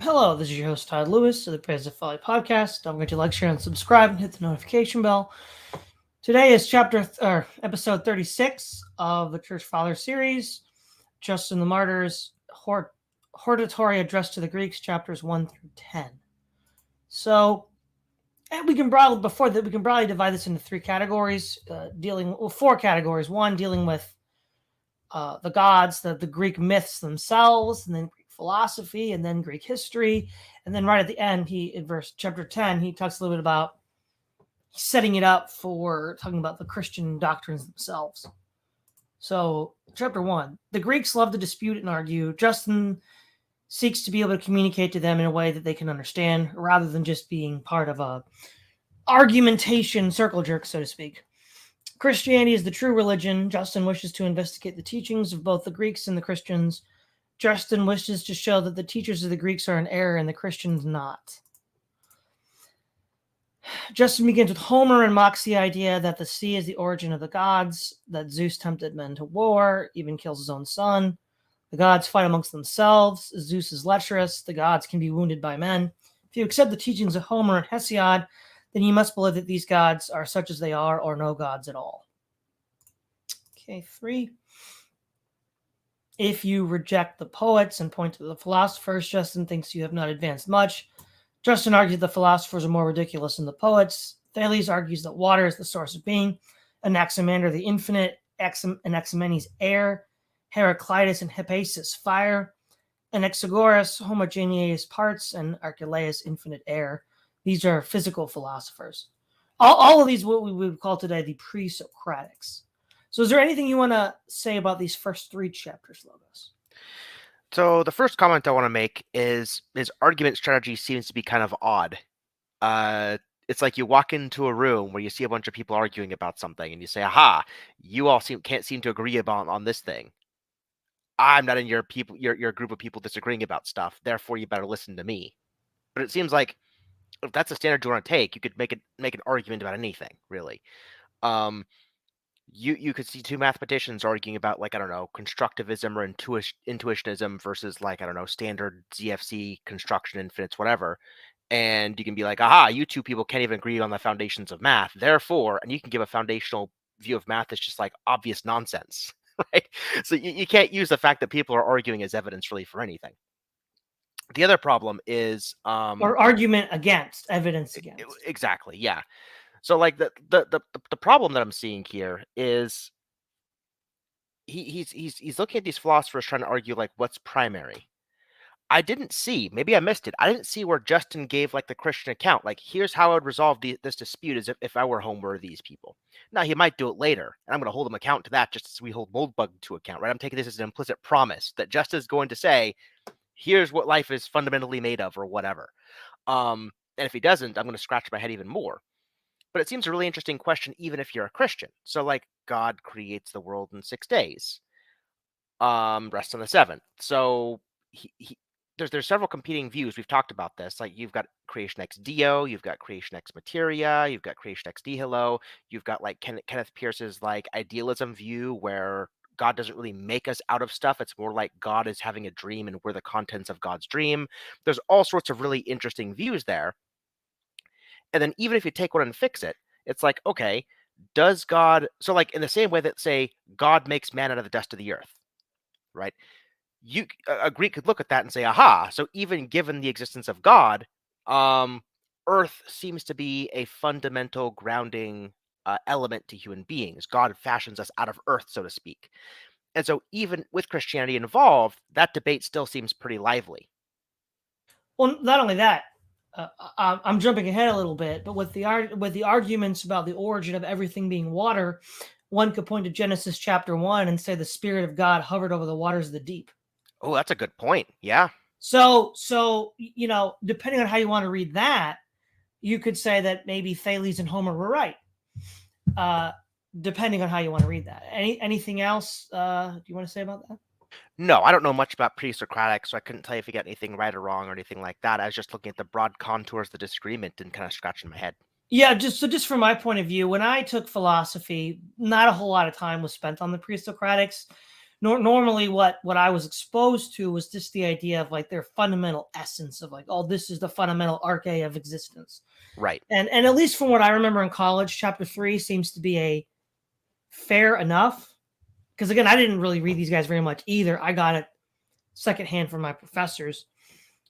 Hello, this is your host Todd Lewis of the Praise of Folly podcast. Don't forget to like, share, and subscribe, and hit the notification bell. Today is episode 36 of the Church Fathers series, Justin the Martyr's Hortatory addressed to the Greeks, chapters 1 through 10. So, we can broadly divide this into three categories, four categories. One dealing with the gods, the Greek myths themselves, and then Greek philosophy, and then Greek history. And then right at the end, in chapter 10, he talks a little bit about setting it up for talking about the Christian doctrines themselves. So, chapter 1, the Greeks love to dispute and argue. Justin seeks to be able to communicate to them in a way that they can understand, rather than just being part of a argumentation circle jerk, so to speak. Christianity is the true religion. Justin wishes to investigate the teachings of both the Greeks and the Christians. Justin wishes to show that the teachers of the Greeks are in error and the Christians not. Justin begins with Homer and mocks the idea that the sea is the origin of the gods, that Zeus tempted men to war, even kills his own son. The gods fight amongst themselves. Zeus is lecherous. The gods can be wounded by men. If you accept the teachings of Homer and Hesiod, then you must believe that these gods are such as they are, or no gods at all. Okay, 3. If you reject the poets and point to the philosophers, Justin thinks you have not advanced much. Justin argues the philosophers are more ridiculous than the poets. Thales argues that water is the source of being, Anaximander the infinite, Anaximenes air, Heraclitus and Hippasus fire, Anaxagoras homogeneous parts, and Archelaus infinite air. These are physical philosophers. All of these what we would call today the pre-Socratics. So is there anything you want to say about these first three chapters, Logos? So the first comment I want to make is his argument strategy seems to be kind of odd. It's like you walk into a room where you see a bunch of people arguing about something, and you say, "Aha! You all can't seem to agree on this thing. I'm not in your group of people disagreeing about stuff. Therefore, you better listen to me." But it seems like if that's a standard you want to take, you could make an argument about anything, really. You could see two mathematicians arguing about, like, I don't know, constructivism or intuitionism versus, like, I don't know, standard ZFC construction infinites, whatever. And you can be like, aha, you two people can't even agree on the foundations of math. Therefore, and you can give a foundational view of math that's just like obvious nonsense, right? So you can't use the fact that people are arguing as evidence really for anything. The other problem is or argument against, evidence against. Exactly, yeah. So like the problem that I'm seeing here is he's looking at these philosophers trying to argue like what's primary. I didn't see, maybe I missed it. I didn't see where Justin gave like the Christian account. Like, here's how I would resolve this dispute as if I were Homer or these people. Now, he might do it later, and I'm going to hold him account to that just as we hold Moldbug to account, right? I'm taking this as an implicit promise that Justin is going to say, here's what life is fundamentally made of or whatever. And if he doesn't, I'm going to scratch my head even more. But it seems a really interesting question, even if you're a Christian. So, like, God creates the world in 6 days, rests on the 7th. So there's several competing views. We've talked about this. Like, you've got creation ex Dio, you've got creation ex materia, you've got creation ex nihilo, you've got like Kenneth Pearce's like idealism view where God doesn't really make us out of stuff. It's more like God is having a dream and we're the contents of God's dream. There's all sorts of really interesting views there. And then even if you take one and fix it, it's like, okay, does God, so like in the same way that, say, God makes man out of the dust of the earth, right? A Greek could look at that and say, aha, so even given the existence of God, earth seems to be a fundamental grounding element to human beings. God fashions us out of earth, so to speak. And so even with Christianity involved, that debate still seems pretty lively. Well, not only that, I'm jumping ahead a little bit, but with the arguments about the origin of everything being water, one could point to Genesis chapter 1 and say the Spirit of God hovered over the waters of the deep. Oh, that's a good point. Yeah. So depending on how you want to read that, you could say that maybe Thales and Homer were right. Depending on how you want to read that. Anything else do you want to say about that? No, I don't know much about pre-Socratic, so I couldn't tell you if you got anything right or wrong or anything like that. I was just looking at the broad contours of the disagreement and kind of scratching my head. Yeah, just from my point of view, when I took philosophy, not a whole lot of time was spent on the pre-Socratics. Normally what I was exposed to was just the idea of like their fundamental essence of like, oh, this is the fundamental arche of existence. Right. And at least from what I remember in college, chapter 3 seems to be a fair enough, because again, I didn't really read these guys very much either. I got it secondhand from my professors.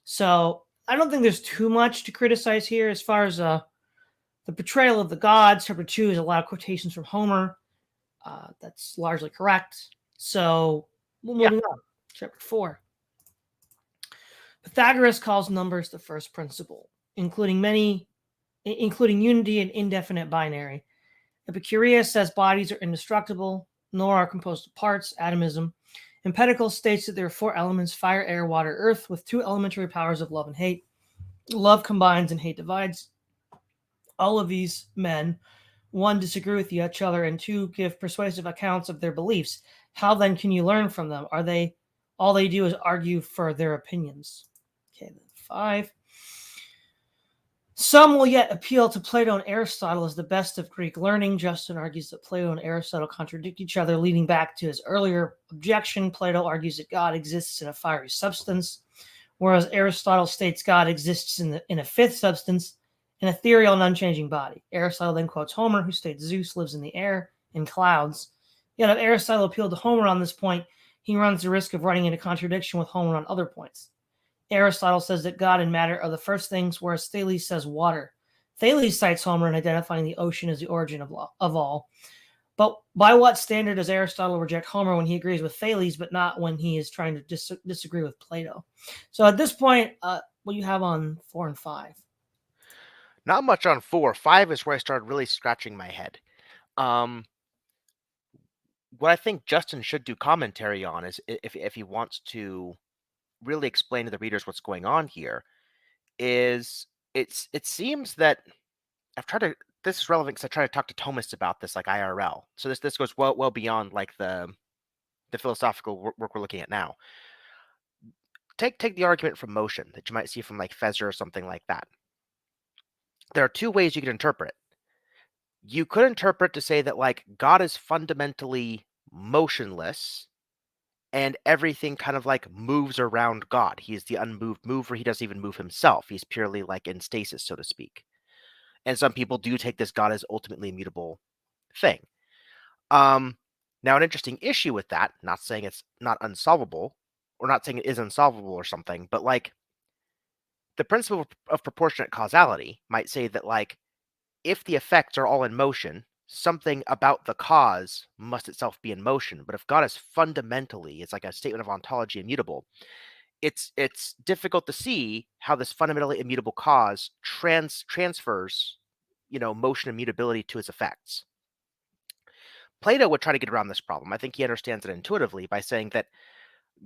So I don't think there's too much to criticize here as far as the portrayal of the gods. Chapter 2 is a lot of quotations from Homer. That's largely correct. So we're moving on. Chapter 4. Pythagoras calls numbers the first principle, including unity and indefinite binary. Epicurus says bodies are indestructible, nor are composed of parts, atomism. Empedocles states that there are 4 elements: fire, air, water, earth, with 2 elementary powers of love and hate. Love combines and hate divides. All of these men, 1, disagree with each other, and 2, give persuasive accounts of their beliefs. How then can you learn from them? All they do is argue for their opinions? Okay, then 5. Some will yet appeal to Plato and Aristotle as the best of Greek learning. Justin argues that Plato and Aristotle contradict each other, leading back to his earlier objection. Plato argues that God exists in a fiery substance, whereas Aristotle states God exists in a 5th substance, an ethereal and unchanging body. Aristotle then quotes Homer, who states Zeus lives in the air, in clouds. Yet if Aristotle appealed to Homer on this point, he runs the risk of running into contradiction with Homer on other points. Aristotle says that God and matter are the first things, whereas Thales says water. Thales cites Homer in identifying the ocean as the origin of all. But by what standard does Aristotle reject Homer when he agrees with Thales, but not when he is trying to disagree with Plato? So at this point, what do you have on 4 and 5? Not much on 4. 5 is where I started really scratching my head. What I think Justin should do commentary on is if he wants to really explain to the readers what's going on here, is it seems that I've tried to. This is relevant because I try to talk to Thomists about this, like IRL. So this goes well beyond like the philosophical work we're looking at now. Take the argument from motion that you might see from like Fezzer or something like that. There are 2 ways you can interpret it. You could interpret to say that like God is fundamentally motionless and everything kind of like moves around God. He is the unmoved mover. He doesn't even move himself. He's purely like in stasis, so to speak. And some people do take this God as ultimately immutable thing. Now, an interesting issue with that, not saying it's not unsolvable, or not saying it is unsolvable or something, but like the principle of proportionate causality might say that like if the effects are all in motion, something about the cause must itself be in motion. But if God is fundamentally, it's like a statement of ontology, immutable, it's difficult to see how this fundamentally immutable cause transfers, motion immutability to its effects. Plato would try to get around this problem. I think he understands it intuitively by saying that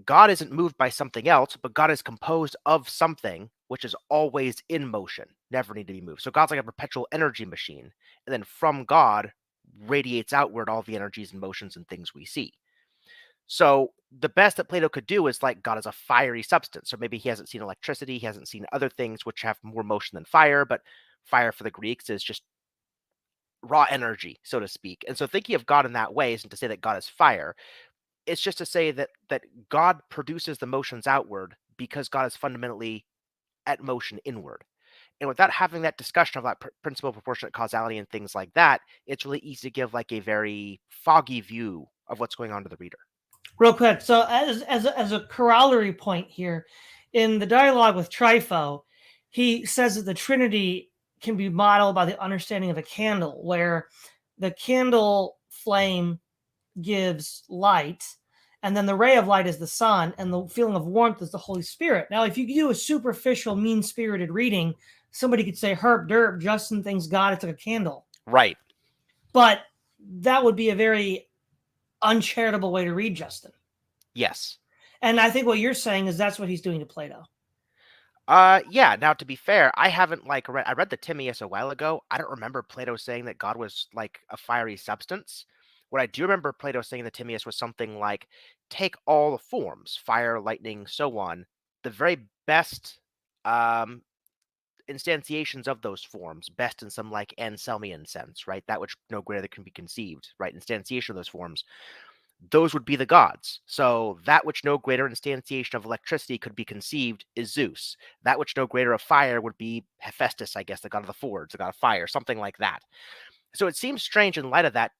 God isn't moved by something else, but God is composed of something which is always in motion, never need to be moved. So God's like a perpetual energy machine. And then from God radiates outward all the energies and motions and things we see. So the best that Plato could do is like God is a fiery substance. So maybe he hasn't seen electricity, he hasn't seen other things which have more motion than fire, but fire for the Greeks is just raw energy, so to speak. And so thinking of God in that way isn't to say that God is fire. It's just to say that God produces the motions outward because God is fundamentally at motion inward. And without having that discussion of like principle of proportionate causality and things like that, it's really easy to give like a very foggy view of what's going on to the reader. Real quick, so as a corollary point here, in the dialogue with Trypho, he says that the Trinity can be modeled by the understanding of a candle, where the candle flame gives light, and then the ray of light is the sun, and the feeling of warmth is the Holy Spirit. Now, if you do a superficial, mean-spirited reading, somebody could say, herp derp, Justin thinks God is like a candle. Right. But that would be a very uncharitable way to read Justin. Yes. And I think what you're saying is that's what he's doing to Plato. Yeah. Now, to be fair, I haven't I read the Timaeus a while ago. I don't remember Plato saying that God was like a fiery substance. What I do remember Plato saying in the Timaeus was something like, take all the forms, fire, lightning, so on, the very best instantiations of those forms, best in some like Anselmian sense, right? That which no greater can be conceived, right? Instantiation of those forms. those would be the gods. So that which no greater instantiation of electricity could be conceived is Zeus. That which no greater of fire would be Hephaestus, I guess, the god of the forge, the god of fire, something like that. So it seems strange in light of that.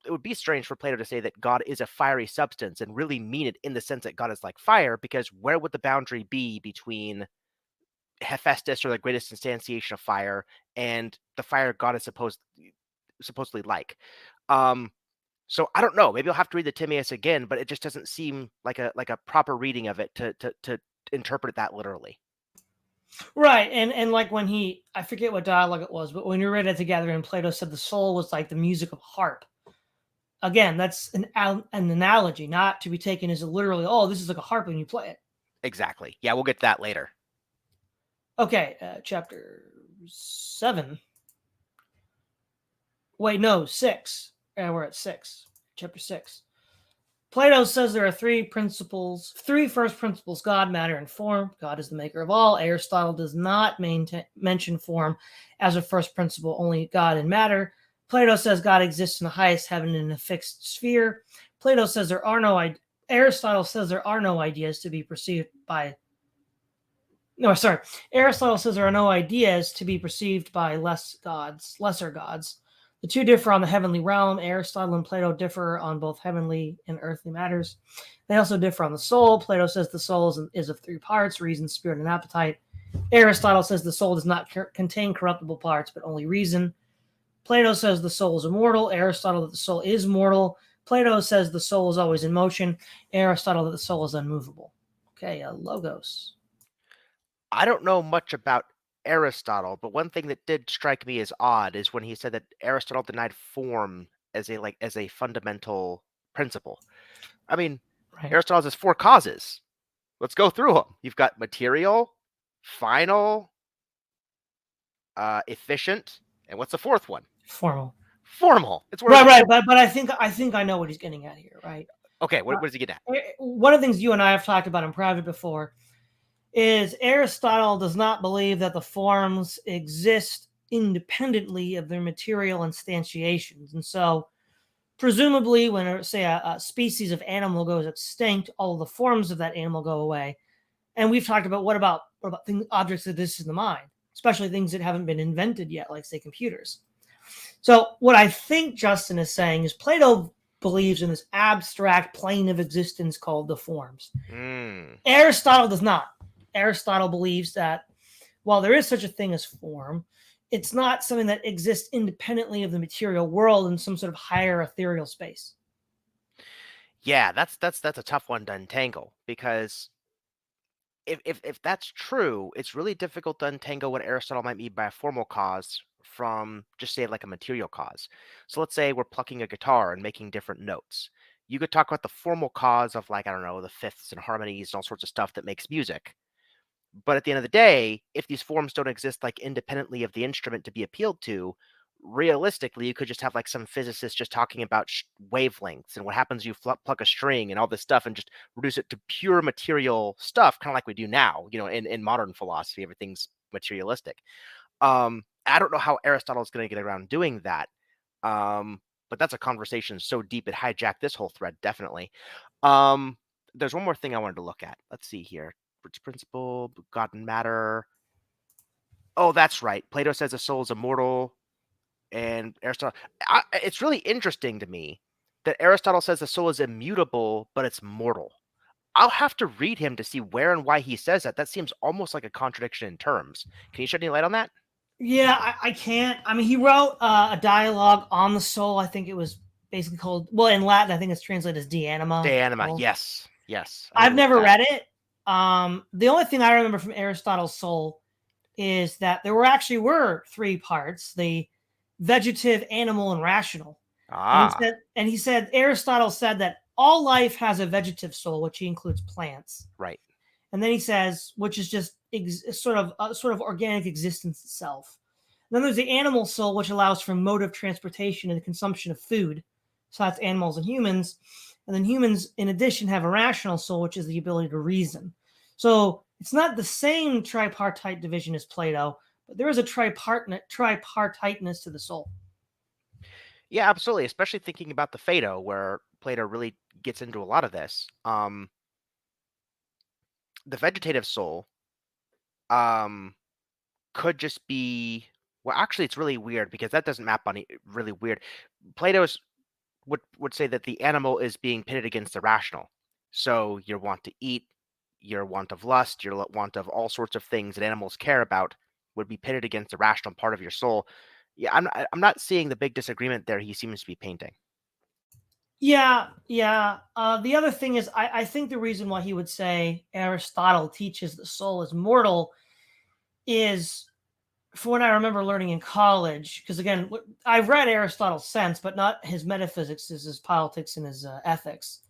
It would be strange for Plato to say that God is a fiery substance and really mean it in the sense that God is like fire, because where would the boundary be between Hephaestus, or the greatest instantiation of fire, and the fire God is supposedly like? So I don't know. Maybe I'll have to read the Timaeus again, but it just doesn't seem like a proper reading of it to interpret that literally. Right, and like when I forget what dialogue it was, but when we read it together, and Plato said the soul was like the music of a harp. Again, that's an analogy, not to be taken as literally, oh, this is like a harp when you play it. Exactly. Yeah, we'll get to that later. Okay, chapter 7. Wait, no, 6. We're at 6. Chapter 6. Plato says there are three first principles: God, matter, and form. God is the maker of all. Aristotle does not mention form as a first principle, only God and matter. Plato says God exists in the highest heaven in a fixed sphere. Aristotle says there are no ideas to be perceived by Aristotle says there are no ideas to be perceived by lesser gods. The two differ on the heavenly realm. Aristotle and Plato differ on both heavenly and earthly matters. They also differ on the soul. Plato says the soul is of three parts: reason, spirit, and appetite. Aristotle says the soul does not contain corruptible parts, but only reason. Plato says the soul is immortal. Aristotle that the soul is mortal. Plato says the soul is always in motion. Aristotle that the soul is unmovable. Okay, Logos. I don't know much about Aristotle, but one thing that did strike me as odd is when he said that Aristotle denied form as a fundamental principle. I mean, Right. Aristotle has 4 causes. Let's go through them. You've got material, final, efficient, and what's the fourth one? Formal. Formal. It's right. But I think I know what he's getting at here, right? Okay, what does he get at? One of the things you and I have talked about in private before is Aristotle does not believe that the forms exist independently of their material instantiations. And so presumably when, say, a species of animal goes extinct, all of the forms of that animal go away. And we've talked about what about objects that exist in the mind, especially things that haven't been invented yet, like, say, computers. So what I think Justin is saying is Plato believes in this abstract plane of existence called the forms. Aristotle does not. Aristotle believes that while there is such a thing as form, it's not something that exists independently of the material world in some sort of higher ethereal space. Yeah, that's a tough one to untangle, because if that's true, it's really difficult to untangle what Aristotle might mean by a formal cause from, just say, like a material cause. So let's say we're plucking a guitar and making different notes. You could talk about the formal cause of, like, I don't know, the fifths and harmonies and all sorts of stuff that makes music. But at the end of the day, if these forms don't exist like independently of the instrument to be appealed to, realistically, you could just have like some physicist just talking about wavelengths and what happens. You pluck a string and all this stuff and just reduce it to pure material stuff, kind of like we do now. In modern philosophy, everything's materialistic. I don't know how Aristotle is going to get around doing that. But that's a conversation so deep it hijacked this whole thread, definitely. There's one more thing I wanted to look at. Let's see here. Principle, God and matter. Oh, that's right. Plato says the soul is immortal, and Aristotle. It's really interesting to me that Aristotle says the soul is immutable, but it's mortal. I'll have to read him to see where and why he says that. That seems almost like a contradiction in terms. Can you shed any light on that? Yeah, I can't. I mean, he wrote a dialogue on the soul. I think it was basically called, well, in Latin, I think it's translated as De Anima. De Anima, yes. I've never read it. The only thing I remember from Aristotle's soul is that there were 3 parts: the vegetative, animal, and rational. And he said Aristotle said that all life has a vegetative soul, which he includes plants. Right. And then he says, which is just sort of organic existence itself. And then there's the animal soul, which allows for motive transportation and the consumption of food. So that's animals and humans. And then humans, in addition, have a rational soul, which is the ability to reason. So it's not the same tripartite division as Plato, but there is a tripartiteness to the soul. Yeah, absolutely. Especially thinking about the Phaedo, where Plato really gets into a lot of this. The vegetative soul um, could just be. Well, actually, it's really weird because that doesn't map on really weird. Plato's would say that the animal is being pitted against the rational. So your want to eat, your want of lust, your want of all sorts of things that animals care about would be pitted against the rational part of your soul. Yeah, I'm not seeing the big disagreement there he seems to be painting. Yeah, yeah. The other thing is, I think the reason why he would say Aristotle teaches the soul is mortal is, for what I remember learning in college, because again, I've read Aristotle's sense, but not his metaphysics, is his politics and his ethics,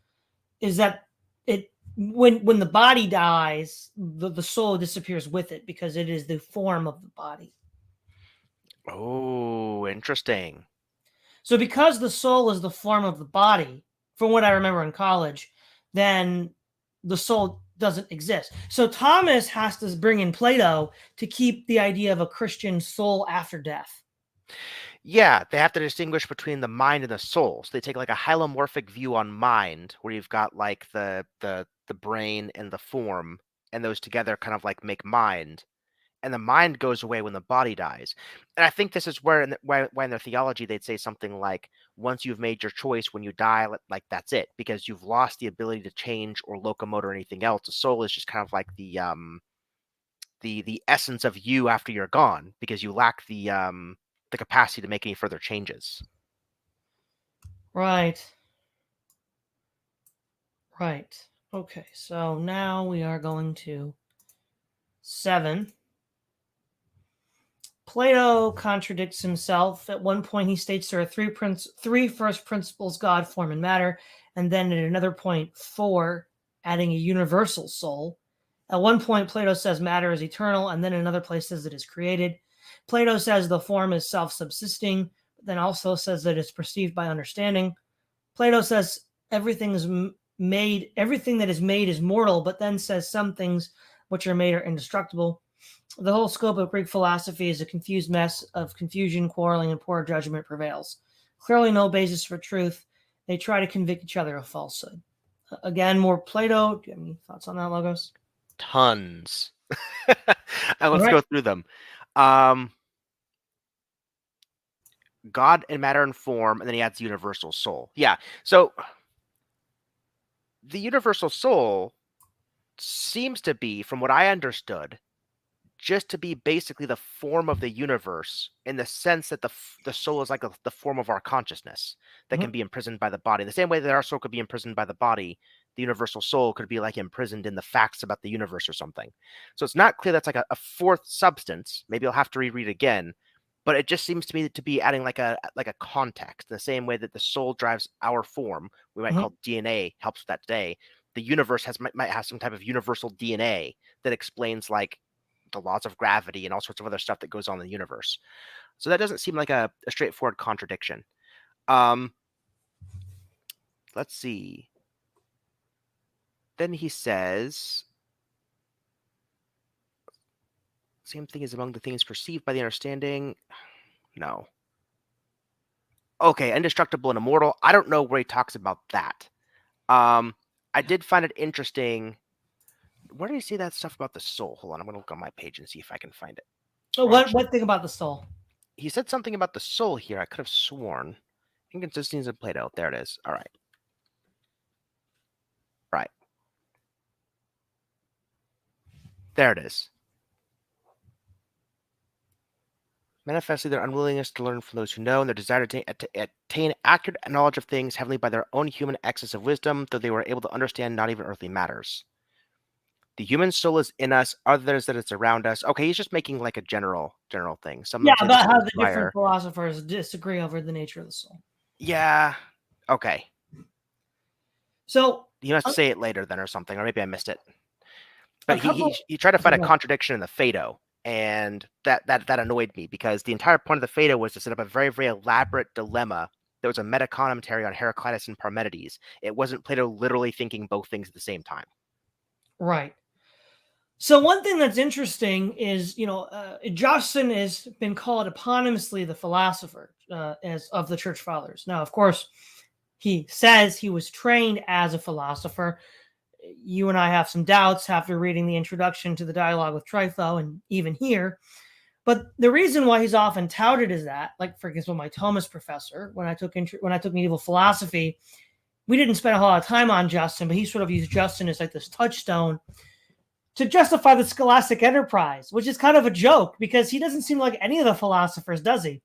is that it when the body dies, the soul disappears with it because it is the form of the body. Oh, interesting. So because the soul is the form of the body, from what I remember in college, then the soul doesn't exist. So Thomas has to bring in Plato to keep the idea of a Christian soul after death. Yeah, they have to distinguish between the mind and the soul. So they take like a hylomorphic view on mind, where you've got like the brain and the form, and those together kind of like make mind. And the mind goes away when the body dies. And I think this is where, why in their theology they'd say something like, once you've made your choice, when you die, like that's it, because you've lost the ability to change or locomote or anything else. The soul is just kind of like the essence of you after you're gone, because you lack the capacity to make any further changes. Right. Right. Okay, so now we are going to 7. Plato contradicts himself. At one point, he states there are three first principles: God, form, and matter. And then at another point, 4, adding a universal soul. At one point, Plato says matter is eternal, and then another place says it is created. Plato says the form is self subsisting, but then also says that it's perceived by understanding. Plato says everything is everything that is made is mortal, but then says some things which are made are indestructible. The whole scope of Greek philosophy is a confused mess of confusion, quarreling, and poor judgment prevails. Clearly, no basis for truth. They try to convict each other of falsehood. Again, more Plato. Do you have any thoughts on that, Logos? Tons. All Let's right. go through them. Um, God and matter and form, and then he adds universal soul. Yeah. So the universal soul seems to be, from what I understood, just to be basically the form of the universe, in the sense that the soul is like the form of our consciousness that can Mhm. be imprisoned by the body. The same way that our soul could be imprisoned by the body, the universal soul could be like imprisoned in the facts about the universe or something. So it's not clear that's like a fourth substance. Maybe I'll have to reread again, but it just seems to me to be adding like a context, the same way that the soul drives our form. We might Mhm. call DNA helps with that today. The universe might have some type of universal DNA that explains like the laws of gravity and all sorts of other stuff that goes on in the universe. So that doesn't seem like a straightforward contradiction. Um, let's see. Then he says, same thing is among the things perceived by the understanding. No. Okay, indestructible and immortal. I don't know where he talks about that. Um, I did find it interesting. Where did he say that stuff about the soul? Hold on, I'm gonna look on my page and see if I can find it. So Or what actually, thing about the soul? he said something about the soul here. I could have sworn. Inconsistencies in Plato. There it is. All right. Right. There it is. Manifestly their unwillingness to learn from those who know, and their desire to attain accurate knowledge of things heavenly by their own human excess of wisdom, though they were able to understand not even earthly matters. The human soul is in us, others that it's around us. Okay, he's just making like a general thing. Some of Yeah, them say the about soul how is the different fire. philosophers disagree over the nature of the soul. Yeah. Okay. So He must a, say it later then or something, or maybe I missed it. a But couple. he tried to Okay, find a go ahead. contradiction in the Phaedo, and that annoyed me, because the entire point of the Phaedo was to set up a very, very elaborate dilemma. There was a meta commentary on Heraclitus and Parmenides. It wasn't Plato literally thinking both things at the same time. Right. So one thing that's interesting is, Justin has been called eponymously the philosopher as of the Church Fathers. Now, of course, he says he was trained as a philosopher. You and I have some doubts after reading the introduction to the dialogue with Trypho, and even here. But the reason why he's often touted is that, like for example, my Thomas professor, when I took medieval philosophy, we didn't spend a whole lot of time on Justin, but he sort of used Justin as like this touchstone to justify the scholastic enterprise, which is kind of a joke because he doesn't seem like any of the philosophers, does he?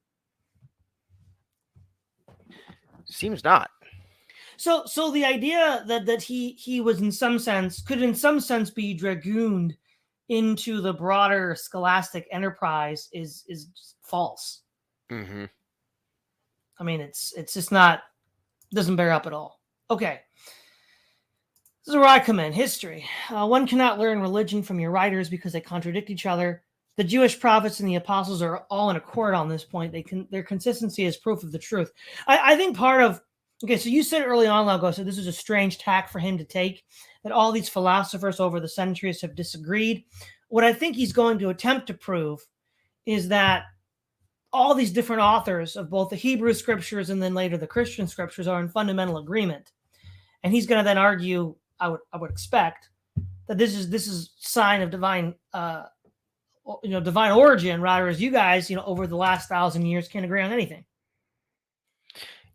Seems not. So the idea that he was in some sense be dragooned into the broader scholastic enterprise is false. Mm-hmm. I mean, it's just not, doesn't bear up at all. Okay. This is where I come in. History. One cannot learn religion from your writers because they contradict each other. The Jewish prophets and the apostles are all in accord on this point. Their consistency is proof of the truth. I think part of, okay, so you said early on, Lago, so this is a strange tack for him to take, that all these philosophers over the centuries have disagreed. What I think he's going to attempt to prove is that all these different authors of both the Hebrew scriptures and then later the Christian scriptures are in fundamental agreement. And he's going to then argue, I would expect, that this is sign of divine divine origin, rather as you guys, over the last 1,000 years can't agree on anything.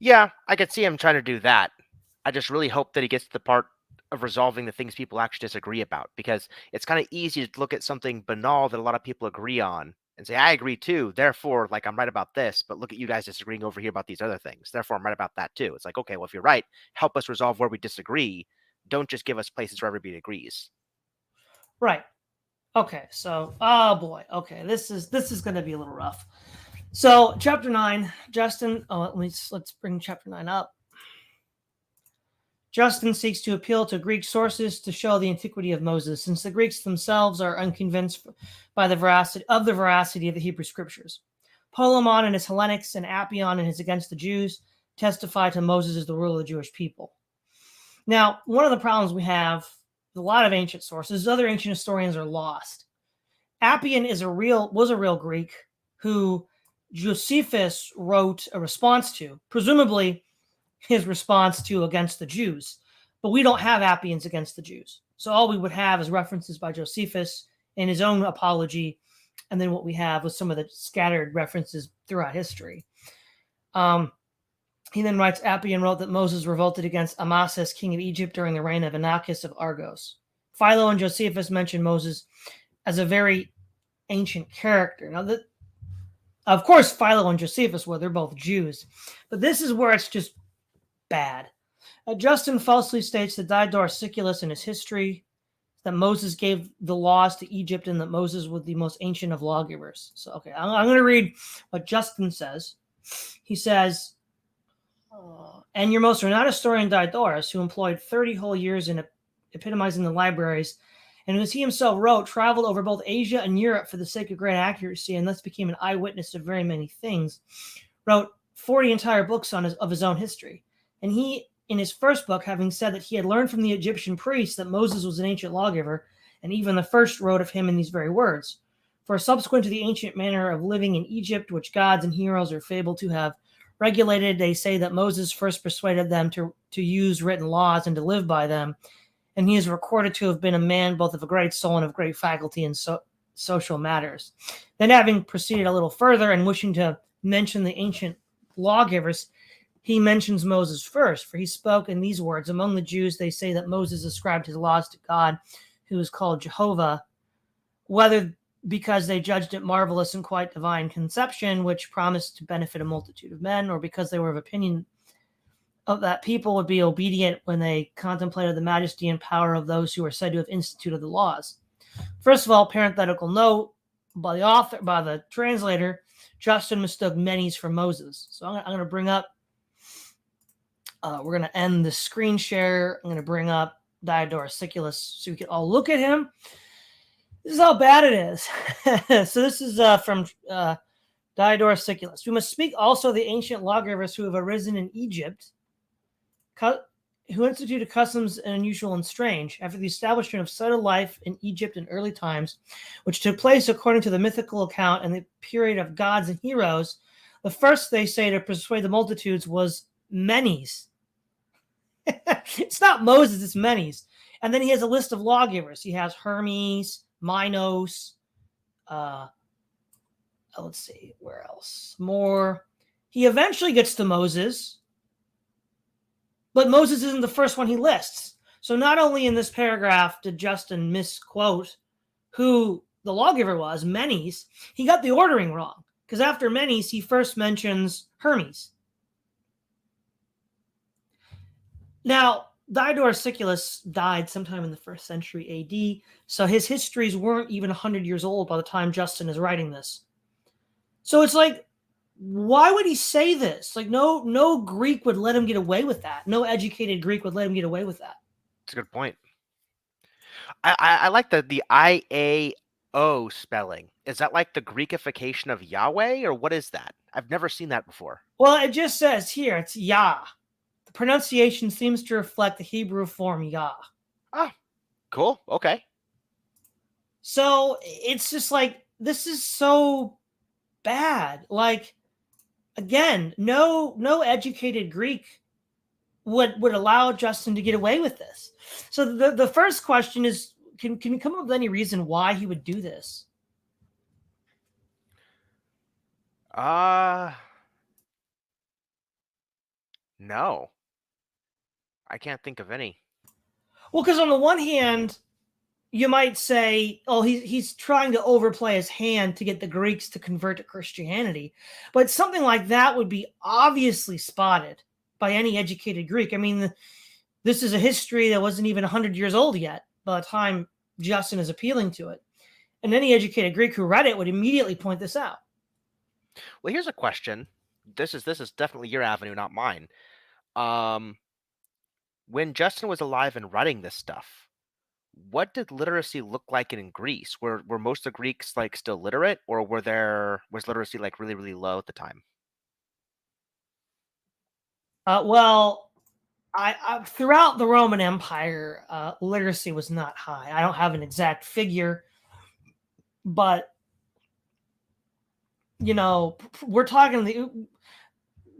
Yeah, I could see him trying to do that. I just really hope that he gets to the part of resolving the things people actually disagree about, because it's kind of easy to look at something banal that a lot of people agree on and say, I agree too, therefore, like, I'm right about this, but look at you guys disagreeing over here about these other things. Therefore, I'm right about that too. It's like, okay, well, if you're right, help us resolve where we disagree. Don't just give us places where everybody agrees. Right. Okay, so, oh boy. Okay, this is going to be a little rough. So, chapter 9, Justin, let's bring chapter 9 up. Justin seeks to appeal to Greek sources to show the antiquity of Moses, since the Greeks themselves are unconvinced by the veracity of the Hebrew scriptures. Polemon and his Hellenics and Appian and his Against the Jews testify to Moses as the ruler of the Jewish people. Now, one of the problems we have with a lot of ancient sources, other ancient historians are lost. Appian was a real Greek who Josephus wrote a response to, presumably his response to Against the Jews. But we don't have Appian's Against the Jews. So all we would have is references by Josephus in his own apology, and then what we have was some of the scattered references throughout history. He then writes, Appian wrote that Moses revolted against Amasis, king of Egypt, during the reign of Inachus of Argos. Philo and Josephus mention Moses as a very ancient character. Now, of course, Philo and Josephus they're both Jews, but this is where it's just bad. Justin falsely states that Diodorus Siculus in his history that Moses gave the laws to Egypt and that Moses was the most ancient of lawgivers. So, okay, I'm going to read what Justin says. He says, and your most renowned historian Diodorus, who employed 30 whole years in epitomizing the libraries, and as he himself wrote, traveled over both Asia and Europe for the sake of great accuracy, and thus became an eyewitness of very many things, wrote 40 entire books of his own history. And he, in his first book, having said that he had learned from the Egyptian priests that Moses was an ancient lawgiver, and even the first wrote of him in these very words, for subsequent to the ancient manner of living in Egypt, which gods and heroes are fabled to have regulated, they say that Moses first persuaded them to use written laws and to live by them, and he is recorded to have been a man both of a great soul and of great faculty in social matters. Then, having proceeded a little further and wishing to mention the ancient lawgivers, he mentions Moses first, for he spoke in these words, among the Jews they say that Moses ascribed his laws to God, who is called Jehovah, whether because they judged it marvelous and quite divine conception, which promised to benefit a multitude of men, or because they were of opinion of that people would be obedient when they contemplated the majesty and power of those who are said to have instituted the laws. First of all, parenthetical note, by the translator, Justin mistook Menes for Moses. So I'm going to bring up, we're going to end the screen share. I'm going to bring up Diodorus Siculus so we can all look at him. This is how bad it is. So this is from Diodorus Siculus. We must speak also of the ancient lawgivers who have arisen in Egypt, who instituted customs unusual and strange after the establishment of settled life in Egypt in early times, which took place according to the mythical account in the period of gods and heroes. The first, they say, to persuade the multitudes was Menes. It's not Moses, it's Menes. And then he has a list of lawgivers. He has Hermes, Minos, let's see, where else? More. He eventually gets to Moses, but Moses isn't the first one he lists. So not only in this paragraph did Justin misquote who the lawgiver was, Menes, he got the ordering wrong. Because after Menes, he first mentions Hermes. Now, Diodorus Siculus died sometime in the 1st century AD, so his histories weren't even 100 years old by the time Justin is writing this. So it's like, why would he say this? Like, no Greek would let him get away with that. No educated Greek would let him get away with that. That's a good point. I like the IAO spelling. Is that like the Greekification of Yahweh, or what is that? I've never seen that before. Well, it just says here, it's Yah. The pronunciation seems to reflect the Hebrew form Yah. Ah, cool. Okay. So it's just like, this is so bad. Like, again, no educated Greek would allow Justin to get away with this. So the first question is, can you come up with any reason why he would do this? No. I can't think of any. Well, because on the one hand, you might say, oh, he's trying to overplay his hand to get the Greeks to convert to Christianity. But something like that would be obviously spotted by any educated Greek. I mean, this is a history that wasn't even 100 years old yet by the time Justin is appealing to it. And any educated Greek who read it would immediately point this out. Well, here's a question. This is definitely your avenue, not mine. When Justin was alive and writing this stuff, what did literacy look like in Greece? Were most of the Greeks like still literate, or was literacy like really, really low at the time? Well, I throughout the Roman Empire, literacy was not high. I don't have an exact figure, but we're talking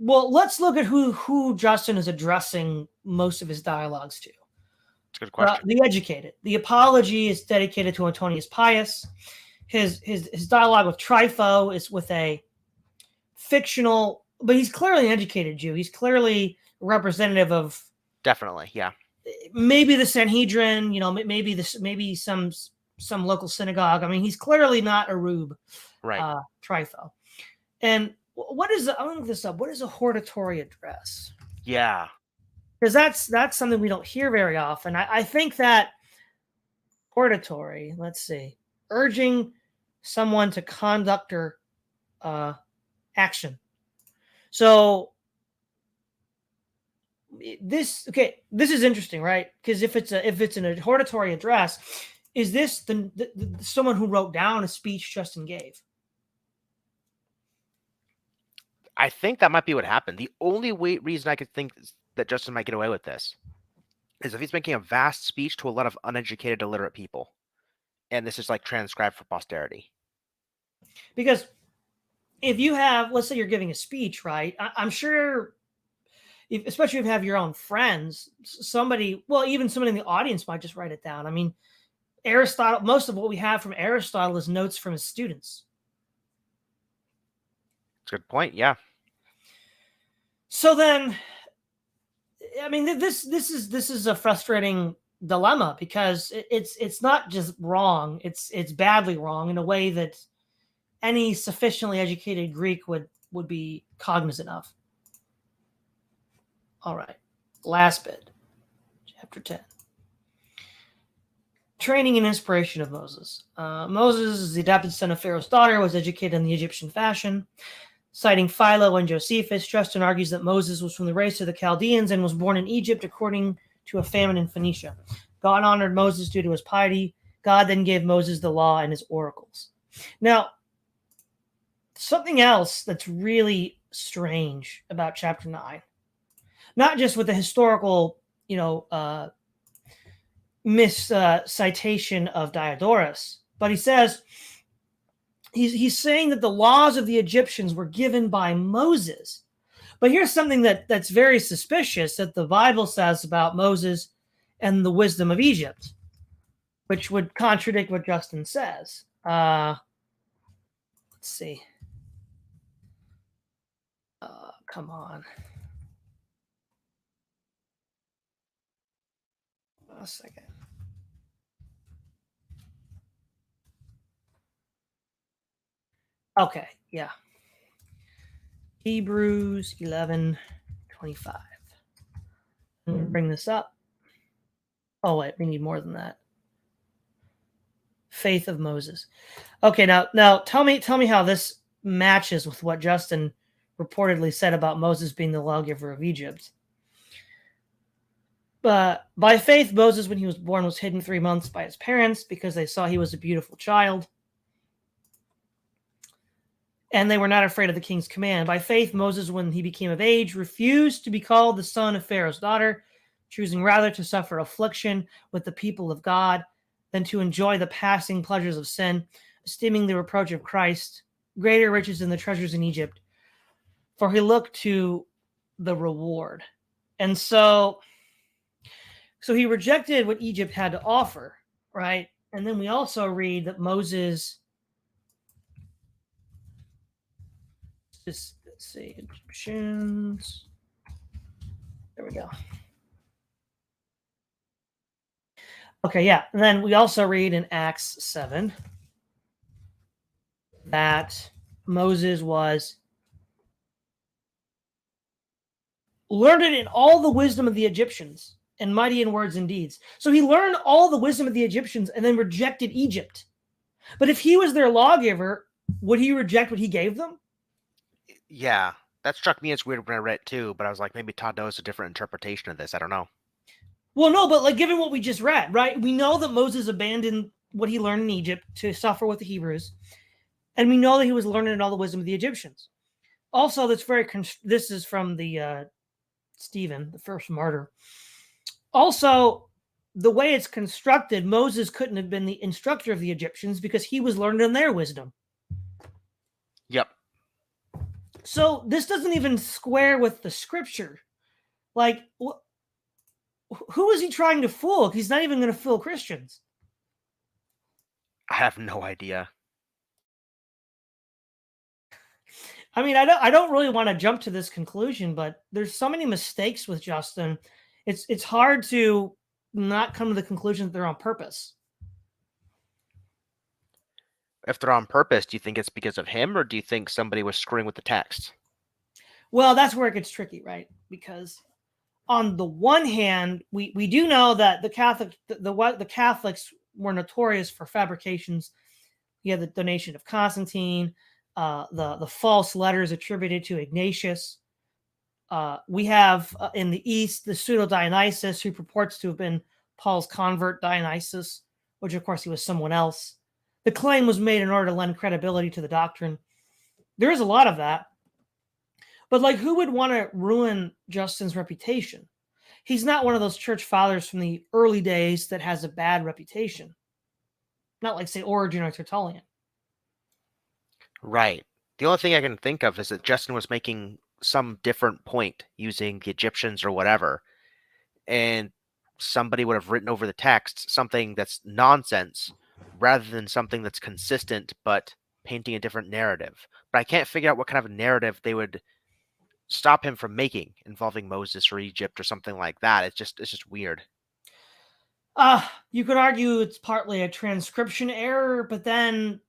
well, let's look at who Justin is addressing most of his dialogues to. That's a good question. The educated. The apology is dedicated to Antonius Pius. His dialogue with Trypho is with a fictional, but he's clearly an educated Jew. He's clearly representative of, definitely, yeah, maybe the Sanhedrin. Maybe some local synagogue. I mean, he's clearly not a rube, right? Trypho. And what is I'm gonna look this up. What is a hortatory address? Yeah, because that's something we don't hear very often. I think that hortatory, let's see, urging someone to conduct or action. So this is interesting, right? Because if it's an hortatory address, is this the someone who wrote down a speech Justin gave? I think that might be what happened. The only reason I could think that Justin might get away with this is if he's making a vast speech to a lot of uneducated, illiterate people, and this is like transcribed for posterity. Because if you have, let's say you're giving a speech, right? I'm sure, especially if you have your own friends, even somebody in the audience might just write it down. I mean, Aristotle, most of what we have from Aristotle is notes from his students. That's a good point, yeah. So then, I mean, this is a frustrating dilemma because it's not just wrong; it's badly wrong in a way that any sufficiently educated Greek would be cognizant of. All right, last bit, chapter 10. Training and inspiration of Moses. Moses, the adopted son of Pharaoh's daughter, was educated in the Egyptian fashion. Citing Philo and Josephus, Justin argues that Moses was from the race of the Chaldeans and was born in Egypt according to a famine in Phoenicia. God honored Moses due to his piety. God then gave Moses the law and his oracles. Now, something else that's really strange about chapter 9, not just with the historical, miscitation of Diodorus, but he says he's saying that the laws of the Egyptians were given by Moses. But here's something that's very suspicious that the Bible says about Moses and the wisdom of Egypt, which would contradict what Justin says. Let's see. Come on. A second. Okay, yeah. Hebrews 11:25. I'm going to bring this up. Oh, wait, we need more than that. Faith of Moses. Okay, now tell me how this matches with what Justin reportedly said about Moses being the lawgiver of Egypt. But by faith, Moses, when he was born, was hidden 3 months by his parents because they saw he was a beautiful child. And they were not afraid of the king's command. By faith, Moses, when he became of age, refused to be called the son of Pharaoh's daughter, choosing rather to suffer affliction with the people of God than to enjoy the passing pleasures of sin, esteeming the reproach of Christ greater riches than the treasures in Egypt, for he looked to the reward. And so he rejected what Egypt had to offer, right? And then we also read that Moses, let's see, Egyptians. There we go. Okay, yeah. And then we also read in Acts 7 that Moses was learned in all the wisdom of the Egyptians and mighty in words and deeds. So he learned all the wisdom of the Egyptians and then rejected Egypt. But if he was their lawgiver, would he reject what he gave them? Yeah, that struck me as weird when I read it too, but I was like, maybe Todd knows a different interpretation of this. I don't know. Well, no, but like given what we just read, right? We know that Moses abandoned what he learned in Egypt to suffer with the Hebrews, and we know that he was learning all the wisdom of the Egyptians. Also, this is from the Stephen, the first martyr. Also, the way it's constructed, Moses couldn't have been the instructor of the Egyptians because he was learned in their wisdom. Yep. So this doesn't even square with the scripture. Like, who is he trying to fool? He's not even going to fool Christians. I have no idea. I mean, I don't really want to jump to this conclusion, but there's so many mistakes with Justin. It's hard to not come to the conclusion that they're on purpose. If they're on purpose, do you think it's because of him, or do you think somebody was screwing with the text? Well, that's where it gets tricky, right? Because on the one hand, we do know that the Catholics were notorious for fabrications. You have the donation of Constantine, the false letters attributed to Ignatius. We have in the East the pseudo Dionysius, who purports to have been Paul's convert, Dionysius, which of course he was someone else. The claim was made in order to lend credibility to the doctrine. There is a lot of that. But like, who would want to ruin Justin's reputation? He's not one of those church fathers from the early days that has a bad reputation. Not like, say, Origen or Tertullian. Right. The only thing I can think of is that Justin was making some different point using the Egyptians or whatever, and somebody would have written over the text something that's nonsense rather than something that's consistent but painting a different narrative. But I can't figure out what kind of a narrative they would stop him from making involving Moses or Egypt or something like that. It's just weird. You could argue it's partly a transcription error, but then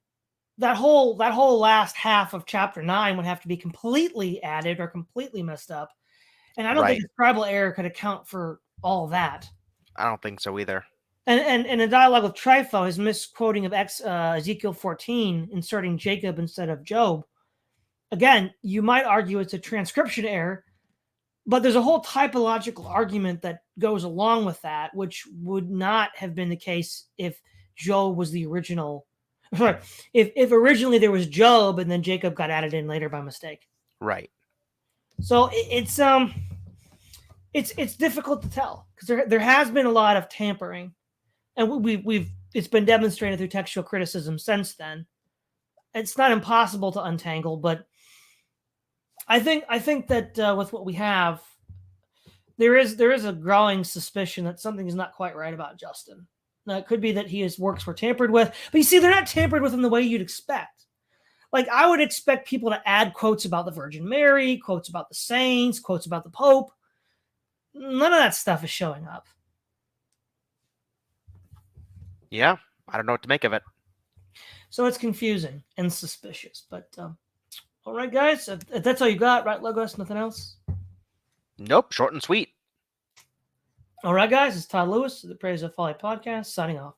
that whole last half of chapter 9 would have to be completely added or completely messed up. And I don't think a scribal error could account for all that. I don't think so either. And in a dialogue with Trypho, his misquoting of Ezekiel 14, inserting Jacob instead of Job, again, you might argue it's a transcription error, but there's a whole typological argument that goes along with that, which would not have been the case if Job was the original. Sorry, if originally there was Job and then Jacob got added in later by mistake. Right. So it's it's difficult to tell because there has been a lot of tampering, and we've it's been demonstrated through textual criticism since then. It's not impossible to untangle, but I think that with what we have, there is a growing suspicion that something is not quite right about Justin. Now, it could be that his works were tampered with, but you see, they're not tampered with in the way you'd expect. Like, I would expect people to add quotes about the Virgin Mary, quotes about the saints, quotes about the Pope. None of that stuff is showing up. Yeah, I don't know what to make of it. So it's confusing and suspicious. But all right, guys, if that's all you got, right, Logos? Nothing else? Nope, short and sweet. All right, guys, it's Todd Lewis of the Praise of Folly podcast, signing off.